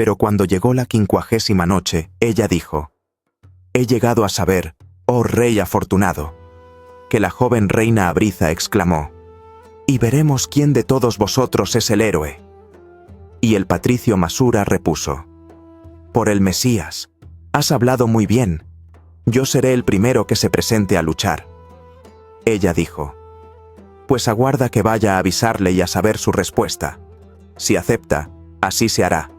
Pero cuando llegó la 50ª noche, ella dijo: «He llegado a saber, oh rey afortunado», que la joven reina Abriza exclamó: «Y veremos quién de todos vosotros es el héroe». Y el patricio Masura repuso: «Por el Mesías, has hablado muy bien. Yo seré el primero que se presente a luchar». Ella dijo: «Pues aguarda que vaya a avisarle y a saber su respuesta. Si acepta, así se hará.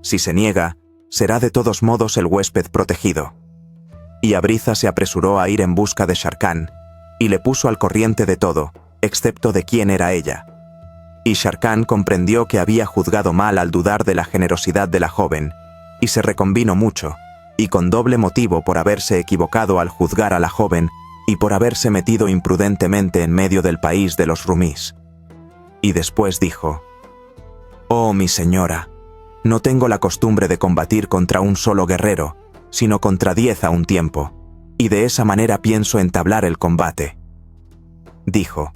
Si se niega, será de todos modos el huésped protegido». Y Abriza se apresuró a ir en busca de Sharkan, y le puso al corriente de todo, excepto de quién era ella. Y Sharkan comprendió que había juzgado mal al dudar de la generosidad de la joven, y se reconvino mucho, y con doble motivo por haberse equivocado al juzgar a la joven, y por haberse metido imprudentemente en medio del país de los rumís. Y después dijo: «Oh mi señora, no tengo la costumbre de combatir contra un solo guerrero, sino contra 10 a un tiempo, y de esa manera pienso entablar el combate». Dijo,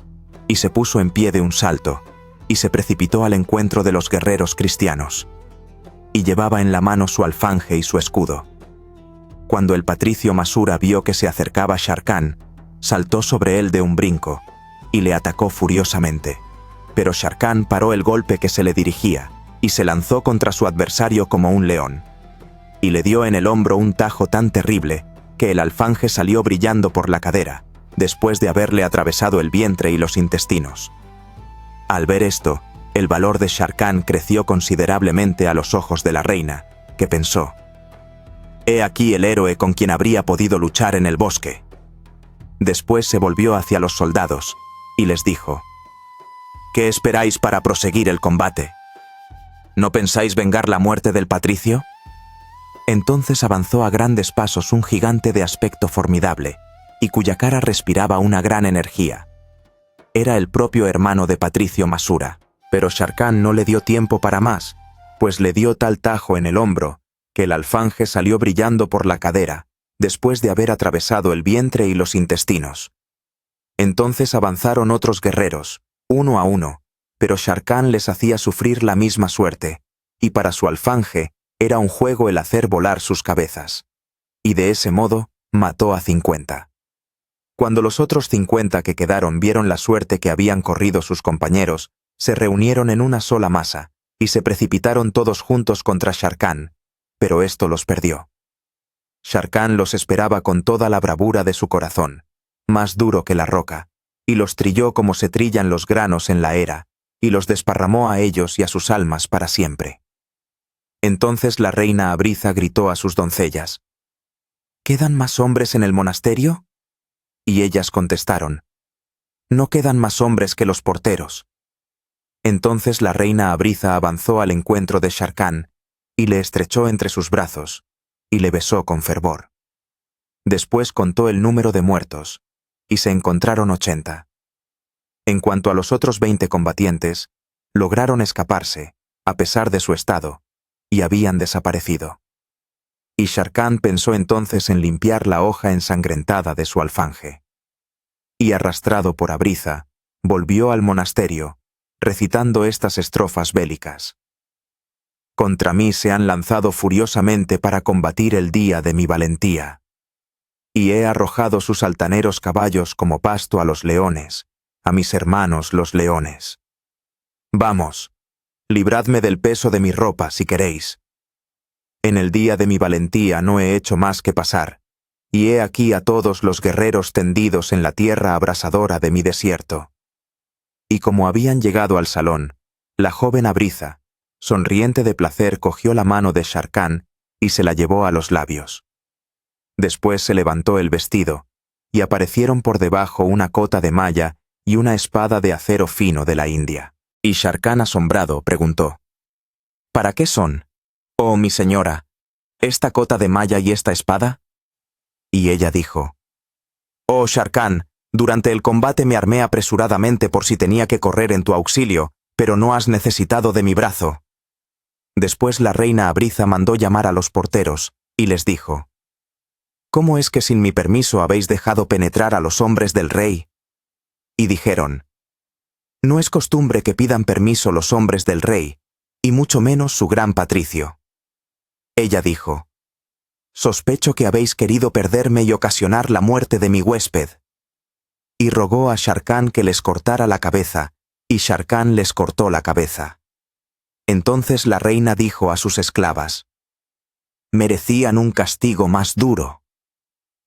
y se puso en pie de un salto, y se precipitó al encuentro de los guerreros cristianos. Y llevaba en la mano su alfanje y su escudo. Cuando el patricio Masura vio que se acercaba Sharkan, saltó sobre él de un brinco, y le atacó furiosamente. Pero Sharkan paró el golpe que se le dirigía, y se lanzó contra su adversario como un león. Y le dio en el hombro un tajo tan terrible, que el alfanje salió brillando por la cadera, después de haberle atravesado el vientre y los intestinos. Al ver esto, el valor de Sharkan creció considerablemente a los ojos de la reina, que pensó: «He aquí el héroe con quien habría podido luchar en el bosque». Después se volvió hacia los soldados, y les dijo: «¿Qué esperáis para proseguir el combate? ¿No pensáis vengar la muerte del patricio?». Entonces avanzó a grandes pasos un gigante de aspecto formidable, y cuya cara respiraba una gran energía. Era el propio hermano de Patricio Masura, pero Sharkan no le dio tiempo para más, pues le dio tal tajo en el hombro, que el alfanje salió brillando por la cadera, después de haber atravesado el vientre y los intestinos. Entonces avanzaron otros guerreros, uno a uno, pero Sharkan les hacía sufrir la misma suerte, y para su alfanje era un juego el hacer volar sus cabezas. Y de ese modo mató a 50. Cuando los otros 50 que quedaron vieron la suerte que habían corrido sus compañeros, se reunieron en una sola masa, y se precipitaron todos juntos contra Sharkan, pero esto los perdió. Sharkan los esperaba con toda la bravura de su corazón, más duro que la roca, y los trilló como se trillan los granos en la era, y los desparramó a ellos y a sus almas para siempre. Entonces la reina Abriza gritó a sus doncellas: «¿Quedan más hombres en el monasterio?». Y ellas contestaron: «No quedan más hombres que los porteros». Entonces la reina Abriza avanzó al encuentro de Sharkan, y le estrechó entre sus brazos, y le besó con fervor. Después contó el número de muertos, y se encontraron 80. En cuanto a los otros 20 combatientes, lograron escaparse, a pesar de su estado, y habían desaparecido. Y Sharkan pensó entonces en limpiar la hoja ensangrentada de su alfanje. Y arrastrado por Abriza, volvió al monasterio, recitando estas estrofas bélicas: «Contra mí se han lanzado furiosamente para combatir el día de mi valentía. Y he arrojado sus altaneros caballos como pasto a los leones, a mis hermanos los leones. Vamos, libradme del peso de mi ropa si queréis. En el día de mi valentía no he hecho más que pasar, y he aquí a todos los guerreros tendidos en la tierra abrasadora de mi desierto». Y como habían llegado al salón, la joven Abriza, sonriente de placer, cogió la mano de Sharkan y se la llevó a los labios. Después se levantó el vestido, y aparecieron por debajo una cota de malla y una espada de acero fino de la India. Y Sharkan, asombrado, preguntó: «¿Para qué son, oh mi señora, esta cota de malla y esta espada?». Y ella dijo: «Oh Sharkan, durante el combate me armé apresuradamente por si tenía que correr en tu auxilio, pero no has necesitado de mi brazo». Después la reina Abriza mandó llamar a los porteros, y les dijo: «¿Cómo es que sin mi permiso habéis dejado penetrar a los hombres del rey?». Y dijeron: «No es costumbre que pidan permiso los hombres del rey, y mucho menos su gran patricio». Ella dijo: «Sospecho que habéis querido perderme y ocasionar la muerte de mi huésped». Y rogó a Sharkan que les cortara la cabeza, y Sharkan les cortó la cabeza. Entonces la reina dijo a sus esclavas: «Merecían un castigo más duro».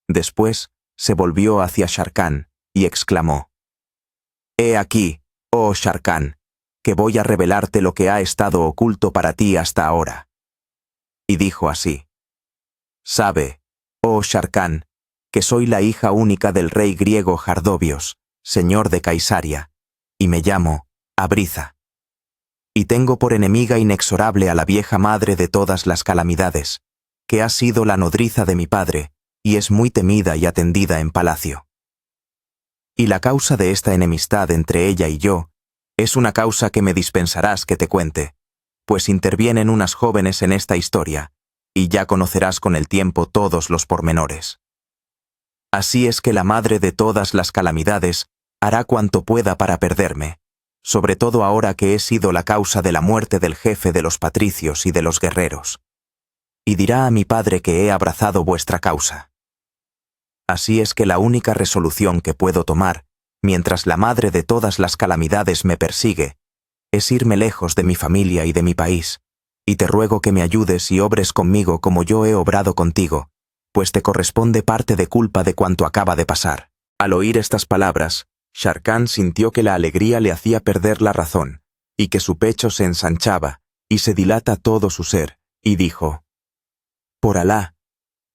Después se volvió hacia Sharkan y exclamó: «He aquí, oh Sharkan, que voy a revelarte lo que ha estado oculto para ti hasta ahora». Y dijo así: «Sabe, oh Sharkan, que soy la hija única del rey griego Jardobios, señor de Caisaria, y me llamo Abriza. Y tengo por enemiga inexorable a la vieja madre de todas las calamidades, que ha sido la nodriza de mi padre, y es muy temida y atendida en palacio. Y la causa de esta enemistad entre ella y yo es una causa que me dispensarás que te cuente, pues intervienen unas jóvenes en esta historia, y ya conocerás con el tiempo todos los pormenores. Así es que la madre de todas las calamidades hará cuanto pueda para perderme, sobre todo ahora que he sido la causa de la muerte del jefe de los patricios y de los guerreros. Y dirá a mi padre que he abrazado vuestra causa. Así es que la única resolución que puedo tomar, mientras la madre de todas las calamidades me persigue, es irme lejos de mi familia y de mi país, y te ruego que me ayudes y obres conmigo como yo he obrado contigo, pues te corresponde parte de culpa de cuanto acaba de pasar». Al oír estas palabras, Sharkan sintió que la alegría le hacía perder la razón, y que su pecho se ensanchaba, y se dilata todo su ser, y dijo: «Por Alá,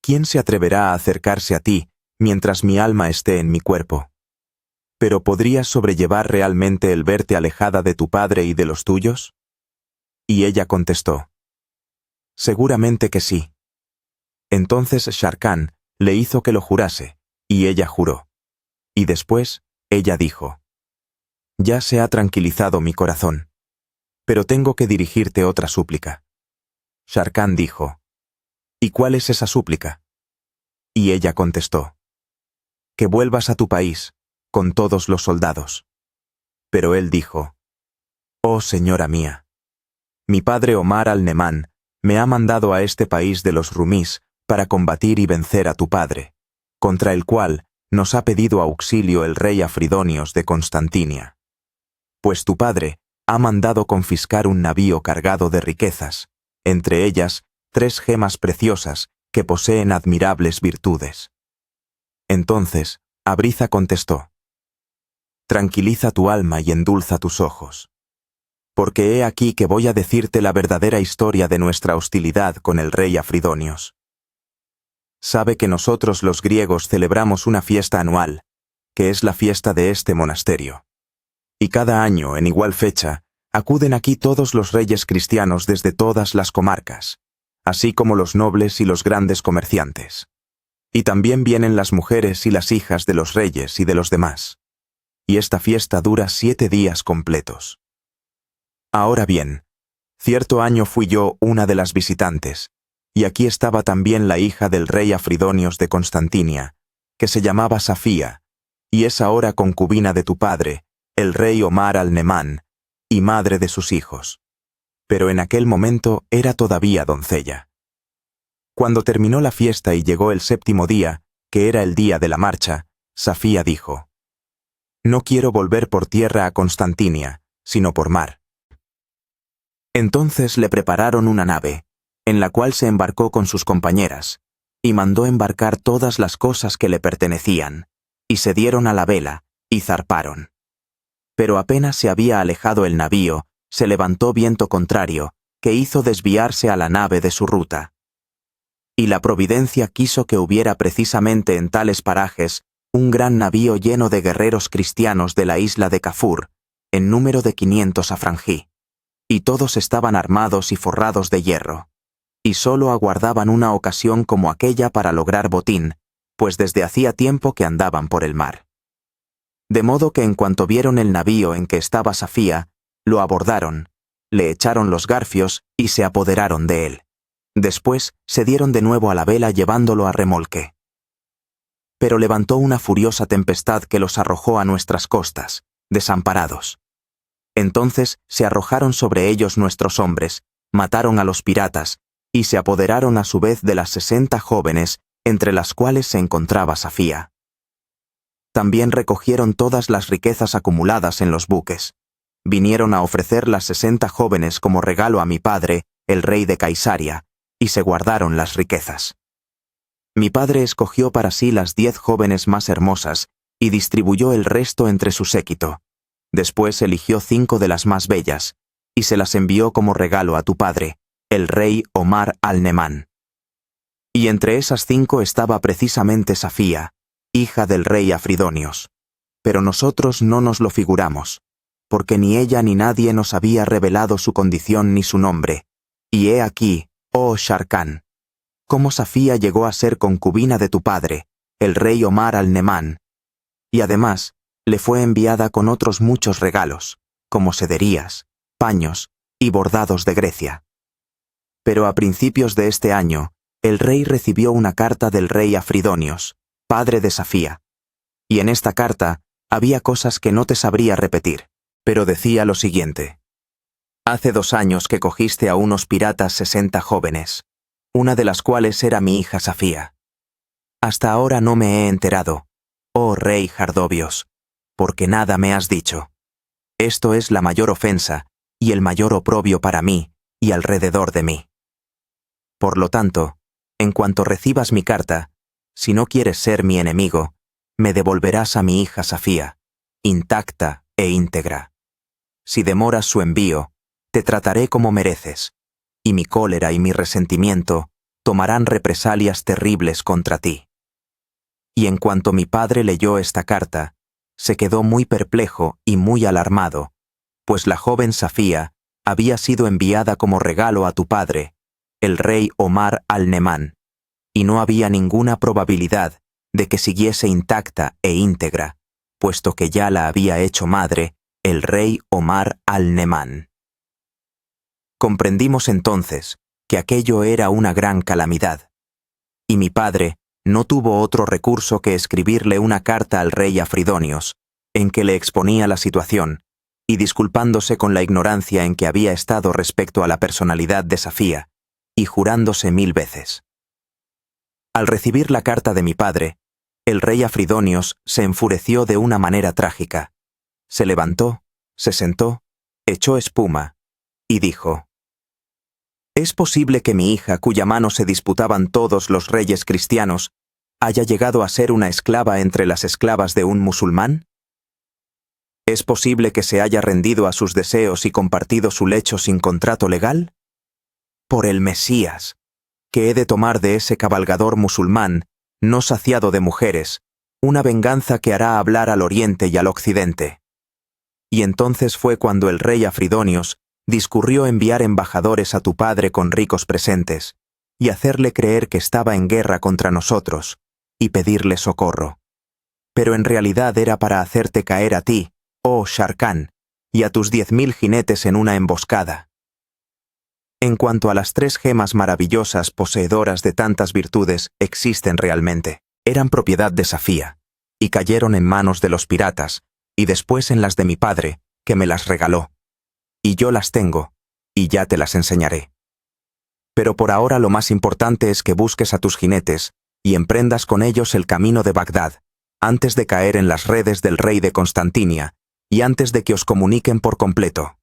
¿quién se atreverá a acercarse a ti mientras mi alma esté en mi cuerpo? ¿Pero podrías sobrellevar realmente el verte alejada de tu padre y de los tuyos?» Y ella contestó: «Seguramente que sí». Entonces Sharkan le hizo que lo jurase, y ella juró. Y después ella dijo: «Ya se ha tranquilizado mi corazón, pero tengo que dirigirte otra súplica». Sharkan dijo: «¿Y cuál es esa súplica?» Y ella contestó: «Que vuelvas a tu país, con todos los soldados». Pero él dijo: «Oh señora mía, mi padre Omar al-Nemán me ha mandado a este país de los rumís para combatir y vencer a tu padre, contra el cual nos ha pedido auxilio el rey Afridonios de Constantinia. Pues tu padre ha mandado confiscar un navío cargado de riquezas, entre ellas 3 gemas preciosas que poseen admirables virtudes». Entonces Abriza contestó: «Tranquiliza tu alma y endulza tus ojos, porque he aquí que voy a decirte la verdadera historia de nuestra hostilidad con el rey Afridonios. Sabe que nosotros los griegos celebramos una fiesta anual, que es la fiesta de este monasterio. Y cada año, en igual fecha, acuden aquí todos los reyes cristianos desde todas las comarcas, así como los nobles y los grandes comerciantes. Y también vienen las mujeres y las hijas de los reyes y de los demás. Y esta fiesta dura 7 días completos. Ahora bien, cierto año fui yo una de las visitantes, y aquí estaba también la hija del rey Afridonios de Constantinia, que se llamaba Safía, y es ahora concubina de tu padre, el rey Omar al-Nemán, y madre de sus hijos. Pero en aquel momento era todavía doncella. Cuando terminó la fiesta y llegó el 7º día, que era el día de la marcha, Safía dijo: «No quiero volver por tierra a Constantinia, sino por mar». Entonces le prepararon una nave, en la cual se embarcó con sus compañeras, y mandó embarcar todas las cosas que le pertenecían, y se dieron a la vela, y zarparon. Pero apenas se había alejado el navío, se levantó viento contrario, que hizo desviarse a la nave de su ruta. Y la providencia quiso que hubiera precisamente en tales parajes un gran navío lleno de guerreros cristianos de la isla de Kafur, en número de 500 afranjí, y todos estaban armados y forrados de hierro, y sólo aguardaban una ocasión como aquella para lograr botín, pues desde hacía tiempo que andaban por el mar. De modo que en cuanto vieron el navío en que estaba Safía, lo abordaron, le echaron los garfios y se apoderaron de él. Después se dieron de nuevo a la vela llevándolo a remolque. Pero levantó una furiosa tempestad que los arrojó a nuestras costas, desamparados. Entonces se arrojaron sobre ellos nuestros hombres, mataron a los piratas, y se apoderaron a su vez de las 60 jóvenes, entre las cuales se encontraba Safía. También recogieron todas las riquezas acumuladas en los buques. Vinieron a ofrecer las 60 jóvenes como regalo a mi padre, el rey de Caisaria, y se guardaron las riquezas. Mi padre escogió para sí las 10 jóvenes más hermosas y distribuyó el resto entre su séquito. Después eligió 5 de las más bellas, y se las envió como regalo a tu padre, el rey Omar al-Nemán. Y entre esas 5 estaba precisamente Safía, hija del rey Afridonios. Pero nosotros no nos lo figuramos, porque ni ella ni nadie nos había revelado su condición ni su nombre. Y he aquí, oh Sharkan, cómo Safía llegó a ser concubina de tu padre, el rey Omar al-Nemán, y además le fue enviada con otros muchos regalos, como sederías, paños y bordados de Grecia. Pero a principios de este año, el rey recibió una carta del rey Afridonios, padre de Safía, y en esta carta había cosas que no te sabría repetir, pero decía lo siguiente: Hace 2 años que cogiste a unos piratas 60 jóvenes, una de las cuales era mi hija Safía. Hasta ahora no me he enterado, oh rey Jardobios, porque nada me has dicho. Esto es la mayor ofensa y el mayor oprobio para mí y alrededor de mí. Por lo tanto, en cuanto recibas mi carta, si no quieres ser mi enemigo, me devolverás a mi hija Safía, intacta e íntegra. Si demoras su envío, te trataré como mereces, y mi cólera y mi resentimiento tomarán represalias terribles contra ti. Y en cuanto mi padre leyó esta carta, se quedó muy perplejo y muy alarmado, pues la joven Safía había sido enviada como regalo a tu padre, el rey Omar al-Nemán, y no había ninguna probabilidad de que siguiese intacta e íntegra, puesto que ya la había hecho madre el rey Omar al-Nemán. Comprendimos entonces que aquello era una gran calamidad, y mi padre no tuvo otro recurso que escribirle una carta al rey Afridonios, en que le exponía la situación, y disculpándose con la ignorancia en que había estado respecto a la personalidad de Safía, y jurándose 1000 veces. Al recibir la carta de mi padre, el rey Afridonios se enfureció de una manera trágica. Se levantó, se sentó, echó espuma, y dijo: ¿Es posible que mi hija, cuya mano se disputaban todos los reyes cristianos, haya llegado a ser una esclava entre las esclavas de un musulmán? ¿Es posible que se haya rendido a sus deseos y compartido su lecho sin contrato legal? Por el Mesías, que he de tomar de ese cabalgador musulmán, no saciado de mujeres, una venganza que hará hablar al oriente y al occidente. Y entonces fue cuando el rey Afridonios discurrió enviar embajadores a tu padre con ricos presentes, y hacerle creer que estaba en guerra contra nosotros, y pedirle socorro. Pero en realidad era para hacerte caer a ti, oh Sharkan, y a tus 10.000 jinetes en una emboscada. En cuanto a las 3 gemas maravillosas poseedoras de tantas virtudes existen realmente, eran propiedad de Safía, y cayeron en manos de los piratas, y después en las de mi padre, que me las regaló. Y yo las tengo, y ya te las enseñaré. Pero por ahora lo más importante es que busques a tus jinetes, y emprendas con ellos el camino de Bagdad, antes de caer en las redes del rey de Constantinia, y antes de que os comuniquen por completo.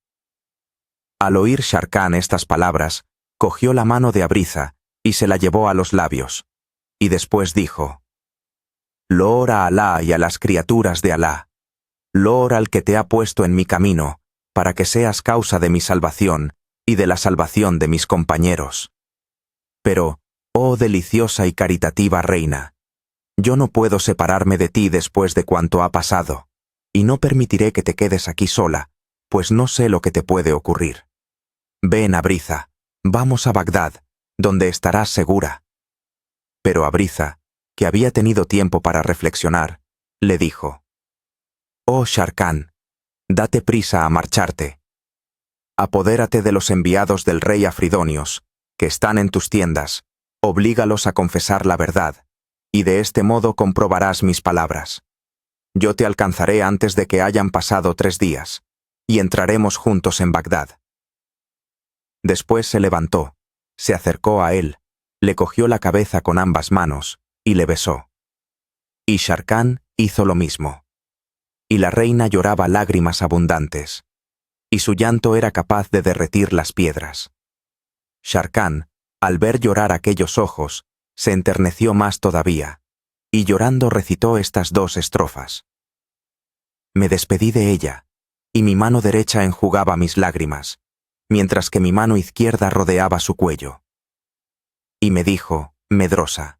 Al oír Sharkan estas palabras, cogió la mano de Abriza, y se la llevó a los labios, y después dijo: Loor a Alá y a las criaturas de Alá, loor al que te ha puesto en mi camino, para que seas causa de mi salvación y de la salvación de mis compañeros. Pero, oh deliciosa y caritativa reina, yo no puedo separarme de ti después de cuanto ha pasado, y no permitiré que te quedes aquí sola, pues no sé lo que te puede ocurrir. Ven, Abriza, vamos a Bagdad, donde estarás segura. Pero Abriza, que había tenido tiempo para reflexionar, le dijo: Oh Sharkan, date prisa a marcharte. Apodérate de los enviados del rey Afridonios, que están en tus tiendas, oblígalos a confesar la verdad, y de este modo comprobarás mis palabras. Yo te alcanzaré antes de que hayan pasado 3 días, y entraremos juntos en Bagdad. Después se levantó, se acercó a él, le cogió la cabeza con ambas manos y le besó. Y Sharkan hizo lo mismo. Y la reina lloraba lágrimas abundantes, y su llanto era capaz de derretir las piedras. Sharkan, al ver llorar aquellos ojos, se enterneció más todavía, y llorando recitó estas 2 estrofas. Me despedí de ella, y mi mano derecha enjugaba mis lágrimas, mientras que mi mano izquierda rodeaba su cuello. Y me dijo, medrosa: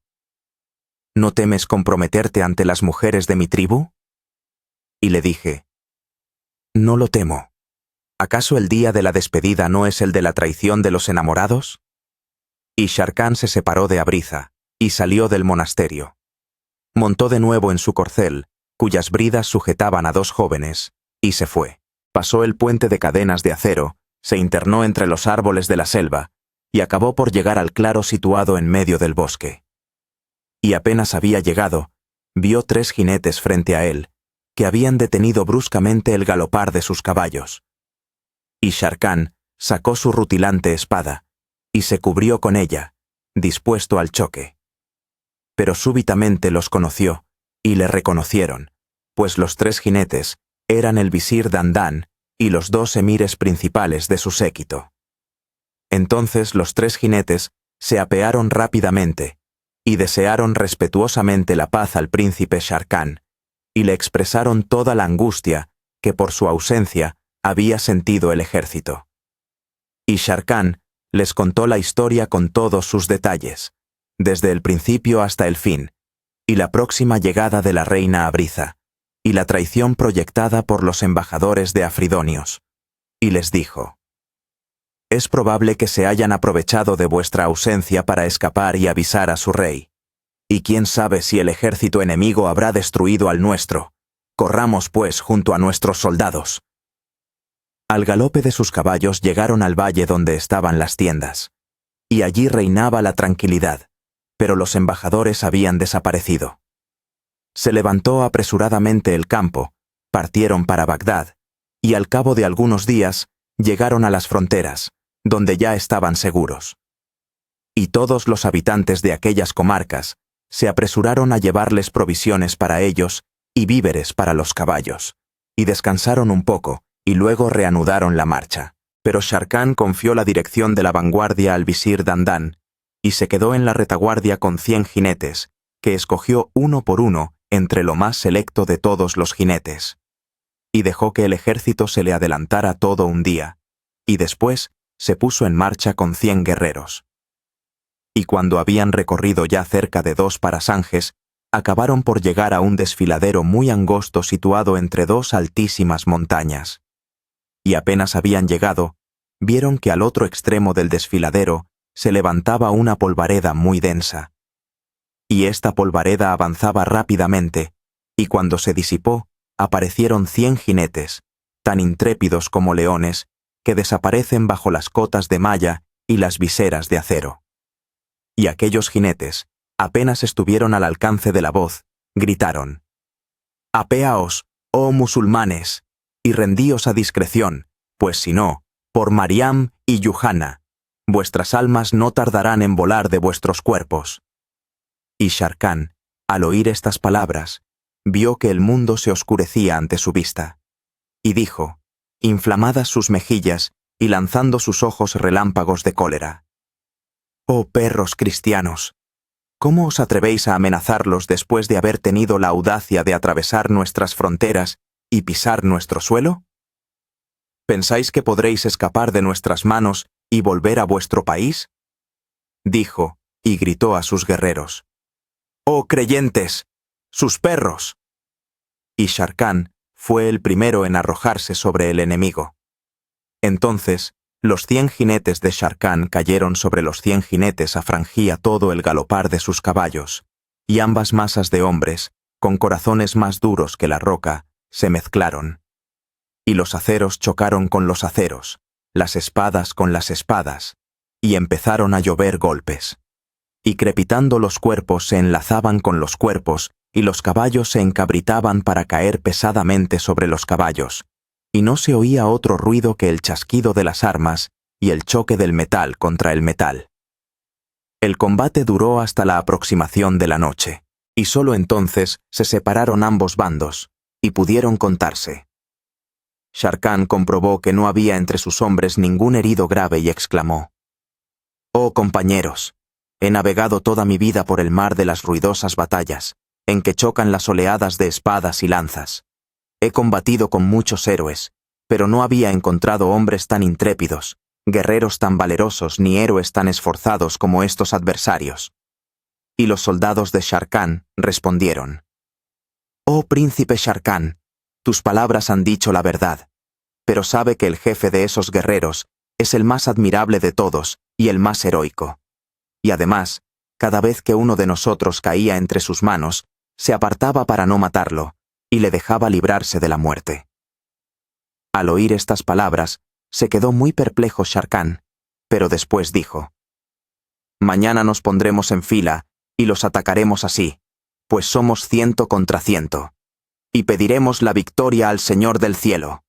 ¿No temes comprometerte ante las mujeres de mi tribu? Y le dije: No lo temo. ¿Acaso el día de la despedida no es el de la traición de los enamorados? Y Sharkan se separó de Abriza, y salió del monasterio. Montó de nuevo en su corcel, cuyas bridas sujetaban a 2 jóvenes, y se fue. Pasó el puente de cadenas de acero, se internó entre los árboles de la selva, y acabó por llegar al claro situado en medio del bosque. Y apenas había llegado, vio 3 jinetes frente a él, que habían detenido bruscamente el galopar de sus caballos. Y Sharkan sacó su rutilante espada, y se cubrió con ella, dispuesto al choque. Pero súbitamente los conoció, y le reconocieron, pues los 3 jinetes eran el visir Dandan y los 2 emires principales de su séquito. Entonces los 3 jinetes se apearon rápidamente, y desearon respetuosamente la paz al príncipe Sharkan, y le expresaron toda la angustia que por su ausencia había sentido el ejército. Y Sharkan les contó la historia con todos sus detalles, desde el principio hasta el fin, y la próxima llegada de la reina Abriza, y la traición proyectada por los embajadores de Afridonios. Y les dijo: Es probable que se hayan aprovechado de vuestra ausencia para escapar y avisar a su rey. Y quién sabe si el ejército enemigo habrá destruido al nuestro. Corramos, pues, junto a nuestros soldados. Al galope de sus caballos llegaron al valle donde estaban las tiendas, y allí reinaba la tranquilidad, pero los embajadores habían desaparecido. Se levantó apresuradamente el campo, partieron para Bagdad, y al cabo de algunos días llegaron a las fronteras, donde ya estaban seguros. Y todos los habitantes de aquellas comarcas se apresuraron a llevarles provisiones para ellos y víveres para los caballos, y descansaron un poco, y luego reanudaron la marcha. Pero Sharkan confió la dirección de la vanguardia al visir Dandan, y se quedó en la retaguardia con 100 jinetes, que escogió uno por uno entre lo más selecto de todos los jinetes. Y dejó que el ejército se le adelantara todo un día, y después se puso en marcha con 100 guerreros. Y cuando habían recorrido ya cerca de 2 parasanges, acabaron por llegar a un desfiladero muy angosto situado entre 2 altísimas montañas. Y apenas habían llegado, vieron que al otro extremo del desfiladero se levantaba una polvareda muy densa. Y esta polvareda avanzaba rápidamente, y cuando se disipó, aparecieron 100 jinetes, tan intrépidos como leones, que desaparecen bajo las cotas de malla y las viseras de acero. Y aquellos jinetes, apenas estuvieron al alcance de la voz, gritaron: «Apeaos, oh musulmanes, y rendíos a discreción, pues si no, por Mariam y Yuhana, vuestras almas no tardarán en volar de vuestros cuerpos». Y Sharkan, al oír estas palabras, vio que el mundo se oscurecía ante su vista, y dijo, inflamadas sus mejillas y lanzando sus ojos relámpagos de cólera: «Oh perros cristianos, ¿cómo os atrevéis a amenazarlos después de haber tenido la audacia de atravesar nuestras fronteras y pisar nuestro suelo? ¿Pensáis que podréis escapar de nuestras manos y volver a vuestro país?» Dijo, y gritó a sus guerreros: «¡Oh creyentes! ¡Sus perros!» Y Sharkan fue el primero en arrojarse sobre el enemigo. Entonces, los 100 jinetes de Sharkan cayeron sobre los 100 jinetes a Frangía todo el galopar de sus caballos, y ambas masas de hombres, con corazones más duros que la roca, se mezclaron. Y los aceros chocaron con los aceros, las espadas con las espadas, y empezaron a llover golpes. Y crepitando los cuerpos se enlazaban con los cuerpos, y los caballos se encabritaban para caer pesadamente sobre los caballos, y no se oía otro ruido que el chasquido de las armas y el choque del metal contra el metal. El combate duró hasta la aproximación de la noche, y solo entonces se separaron ambos bandos, y pudieron contarse. Sharkan comprobó que no había entre sus hombres ningún herido grave y exclamó: «Oh compañeros, he navegado toda mi vida por el mar de las ruidosas batallas, en que chocan las oleadas de espadas y lanzas. He combatido con muchos héroes, pero no había encontrado hombres tan intrépidos, guerreros tan valerosos ni héroes tan esforzados como estos adversarios». Y los soldados de Sharkan respondieron: «Oh príncipe Sharkan, tus palabras han dicho la verdad, pero sabe que el jefe de esos guerreros es el más admirable de todos y el más heroico. Y además, cada vez que uno de nosotros caía entre sus manos, se apartaba para no matarlo, y le dejaba librarse de la muerte». Al oír estas palabras, se quedó muy perplejo Sharkan, pero después dijo: «Mañana nos pondremos en fila y los atacaremos así, pues somos 100 contra 100, y pediremos la victoria al Señor del cielo».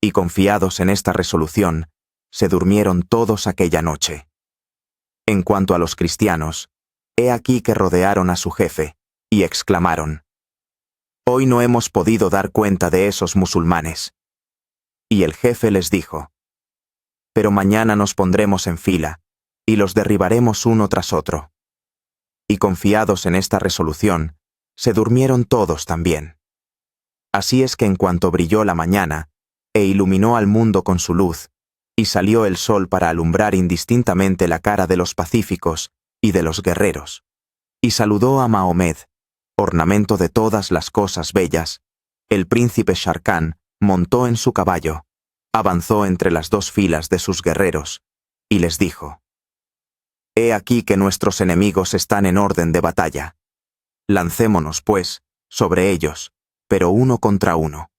Y confiados en esta resolución, se durmieron todos aquella noche. En cuanto a los cristianos, he aquí que rodearon a su jefe, y exclamaron: «Hoy no hemos podido dar cuenta de esos musulmanes». Y el jefe les dijo: «Pero mañana nos pondremos en fila, y los derribaremos uno tras otro». Y confiados en esta resolución, se durmieron todos también. Así es que en cuanto brilló la mañana, e iluminó al mundo con su luz, y salió el sol para alumbrar indistintamente la cara de los pacíficos y de los guerreros, y saludó a Mahomed, ornamento de todas las cosas bellas, el príncipe Sharkan montó en su caballo, avanzó entre las dos filas de sus guerreros, y les dijo: «He aquí que nuestros enemigos están en orden de batalla. Lancémonos, pues, sobre ellos, pero uno contra uno.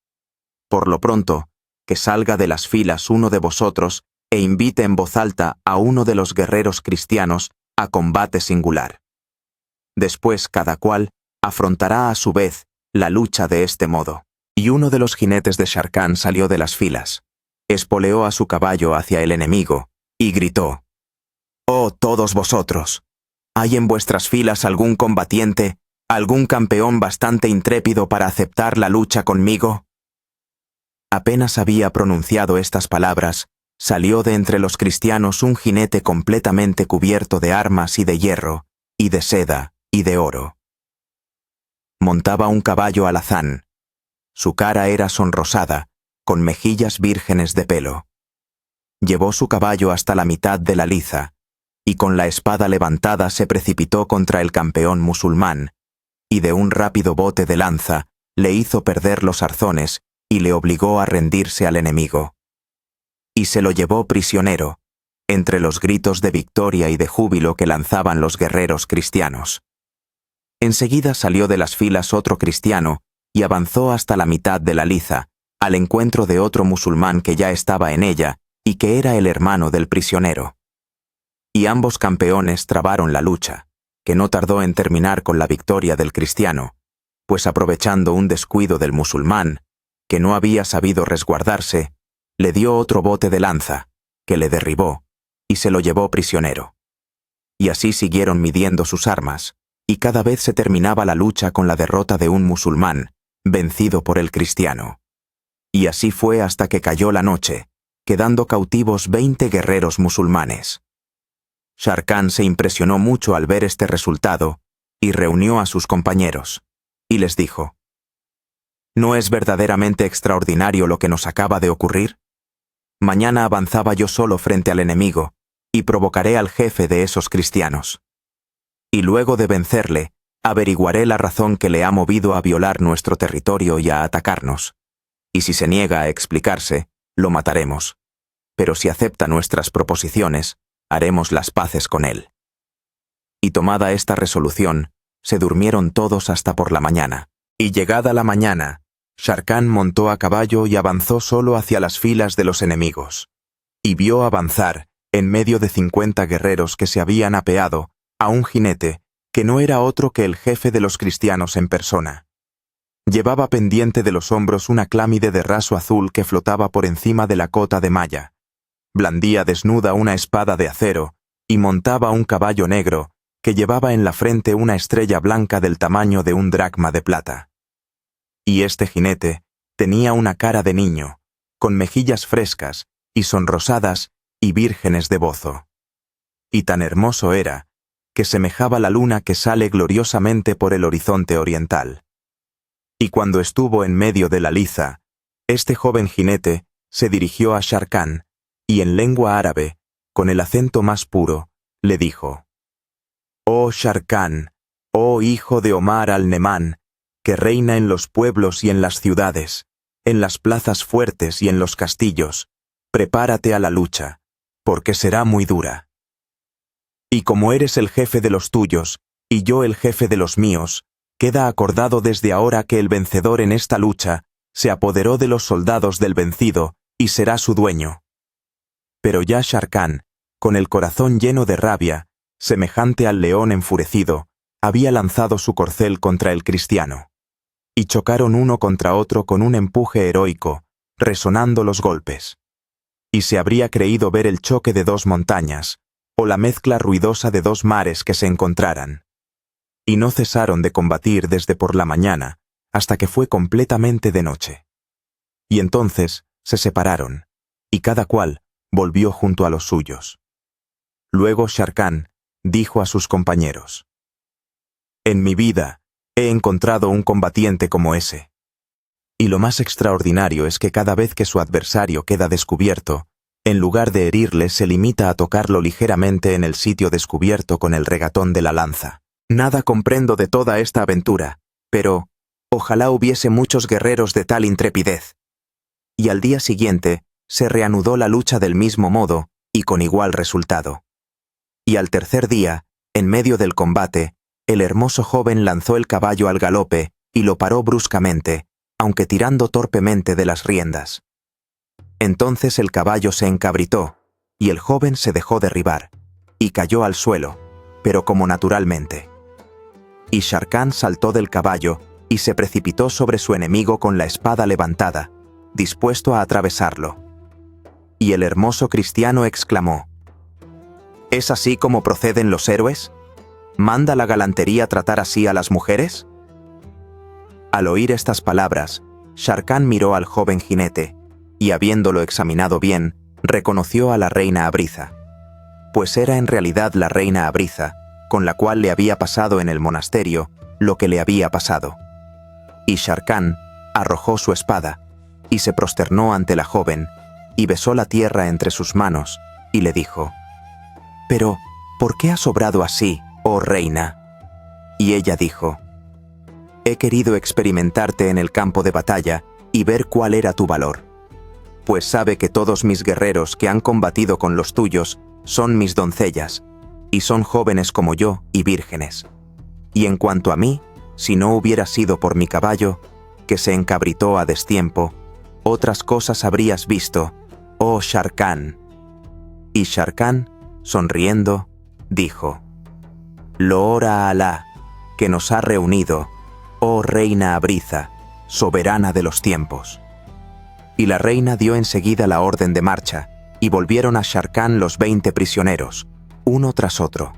Por lo pronto, que salga de las filas uno de vosotros e invite en voz alta a uno de los guerreros cristianos a combate singular. Después cada cual afrontará a su vez la lucha de este modo». Y uno de los jinetes de Sharkan salió de las filas, espoleó a su caballo hacia el enemigo, y gritó: «Oh todos vosotros, ¿hay en vuestras filas algún combatiente, algún campeón bastante intrépido para aceptar la lucha conmigo?» Apenas había pronunciado estas palabras, salió de entre los cristianos un jinete completamente cubierto de armas y de hierro, y de seda, y de oro. Montaba un caballo alazán. Su cara era sonrosada, con mejillas vírgenes de pelo. Llevó su caballo hasta la mitad de la liza, y con la espada levantada se precipitó contra el campeón musulmán, y de un rápido bote de lanza le hizo perder los arzones y le obligó a rendirse al enemigo. Y se lo llevó prisionero, entre los gritos de victoria y de júbilo que lanzaban los guerreros cristianos. Enseguida salió de las filas otro cristiano y avanzó hasta la mitad de la liza, al encuentro de otro musulmán que ya estaba en ella y que era el hermano del prisionero. Y ambos campeones trabaron la lucha, que no tardó en terminar con la victoria del cristiano, pues aprovechando un descuido del musulmán, que no había sabido resguardarse, le dio otro bote de lanza, que le derribó, y se lo llevó prisionero. Y así siguieron midiendo sus armas, y cada vez se terminaba la lucha con la derrota de un musulmán, vencido por el cristiano. Y así fue hasta que cayó la noche, quedando cautivos 20 guerreros musulmanes. Sharkan se impresionó mucho al ver este resultado, y reunió a sus compañeros, y les dijo: ¿No es verdaderamente extraordinario lo que nos acaba de ocurrir? Mañana avanzaba yo solo frente al enemigo, y provocaré al jefe de esos cristianos. Y luego de vencerle, averiguaré la razón que le ha movido a violar nuestro territorio y a atacarnos. Y si se niega a explicarse, lo mataremos. Pero si acepta nuestras proposiciones, haremos las paces con él. Y tomada esta resolución, se durmieron todos hasta por la mañana. Y llegada la mañana, Sharkan montó a caballo y avanzó solo hacia las filas de los enemigos. Y vio avanzar, en medio de 50 guerreros que se habían apeado, a un jinete, que no era otro que el jefe de los cristianos en persona. Llevaba pendiente de los hombros una clámide de raso azul que flotaba por encima de la cota de malla. Blandía desnuda una espada de acero, y montaba un caballo negro que llevaba en la frente una estrella blanca del tamaño de un dracma de plata. Y este jinete tenía una cara de niño, con mejillas frescas y sonrosadas y vírgenes de bozo. Y tan hermoso era, que semejaba la luna que sale gloriosamente por el horizonte oriental. Y cuando estuvo en medio de la liza, este joven jinete se dirigió a Sharkán, y en lengua árabe, con el acento más puro, le dijo: «Oh Sharkán, oh hijo de Omar al-Nemán, que reina en los pueblos y en las ciudades, en las plazas fuertes y en los castillos, prepárate a la lucha, porque será muy dura. Y como eres el jefe de los tuyos, y yo el jefe de los míos, queda acordado desde ahora que el vencedor en esta lucha se apoderó de los soldados del vencido y será su dueño». Pero ya Sharkán, con el corazón lleno de rabia, semejante al león enfurecido, había lanzado su corcel contra el cristiano. Y chocaron uno contra otro con un empuje heroico, resonando los golpes. Y se habría creído ver el choque de dos montañas, o la mezcla ruidosa de dos mares que se encontraran. Y no cesaron de combatir desde por la mañana, hasta que fue completamente de noche. Y entonces se separaron, y cada cual volvió junto a los suyos. Luego Sharkán dijo a sus compañeros: «En mi vida he encontrado un combatiente como ese». Y lo más extraordinario es que cada vez que su adversario queda descubierto, en lugar de herirle se limita a tocarlo ligeramente en el sitio descubierto con el regatón de la lanza. Nada comprendo de toda esta aventura, pero ojalá hubiese muchos guerreros de tal intrepidez. Y al día siguiente se reanudó la lucha del mismo modo y con igual resultado. Y al tercer día, en medio del combate, el hermoso joven lanzó el caballo al galope y lo paró bruscamente, aunque tirando torpemente de las riendas. Entonces el caballo se encabritó, y el joven se dejó derribar, y cayó al suelo, pero como naturalmente. Y Sharkán saltó del caballo y se precipitó sobre su enemigo con la espada levantada, dispuesto a atravesarlo. Y el hermoso cristiano exclamó: «¿Es así como proceden los héroes? ¿Manda la galantería tratar así a las mujeres?». Al oír estas palabras, Sharkán miró al joven jinete, y habiéndolo examinado bien, reconoció a la reina Abriza. Pues era en realidad la reina Abriza, con la cual le había pasado en el monasterio lo que le había pasado. Y Sharkán arrojó su espada, y se prosternó ante la joven, y besó la tierra entre sus manos, y le dijo: «Pero, ¿por qué has obrado así, oh reina?». Y ella dijo: «He querido experimentarte en el campo de batalla y ver cuál era tu valor. Pues sabe que todos mis guerreros que han combatido con los tuyos son mis doncellas, y son jóvenes como yo y vírgenes. Y en cuanto a mí, si no hubiera sido por mi caballo, que se encabritó a destiempo, otras cosas habrías visto, oh Sharkán». Y Sharkán, sonriendo, dijo: «Loora a Alá, que nos ha reunido, oh reina Abriza, soberana de los tiempos». Y la reina dio enseguida la orden de marcha, y volvieron a Sharkán los 20 prisioneros, uno tras otro.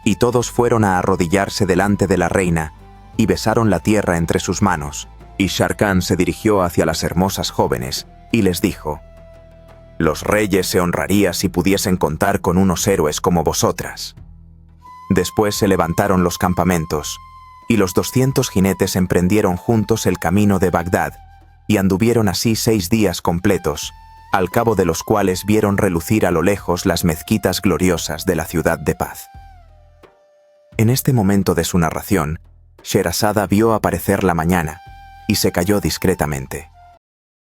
Y todos fueron a arrodillarse delante de la reina, y besaron la tierra entre sus manos, y Sharkán se dirigió hacia las hermosas jóvenes, y les dijo: «Los reyes se honrarían si pudiesen contar con unos héroes como vosotras». Después se levantaron los campamentos, y los 200 jinetes emprendieron juntos el camino de Bagdad, y anduvieron así 6 días completos, al cabo de los cuales vieron relucir a lo lejos las mezquitas gloriosas de la ciudad de paz. En este momento de su narración, Sherazada vio aparecer la mañana, y se calló discretamente.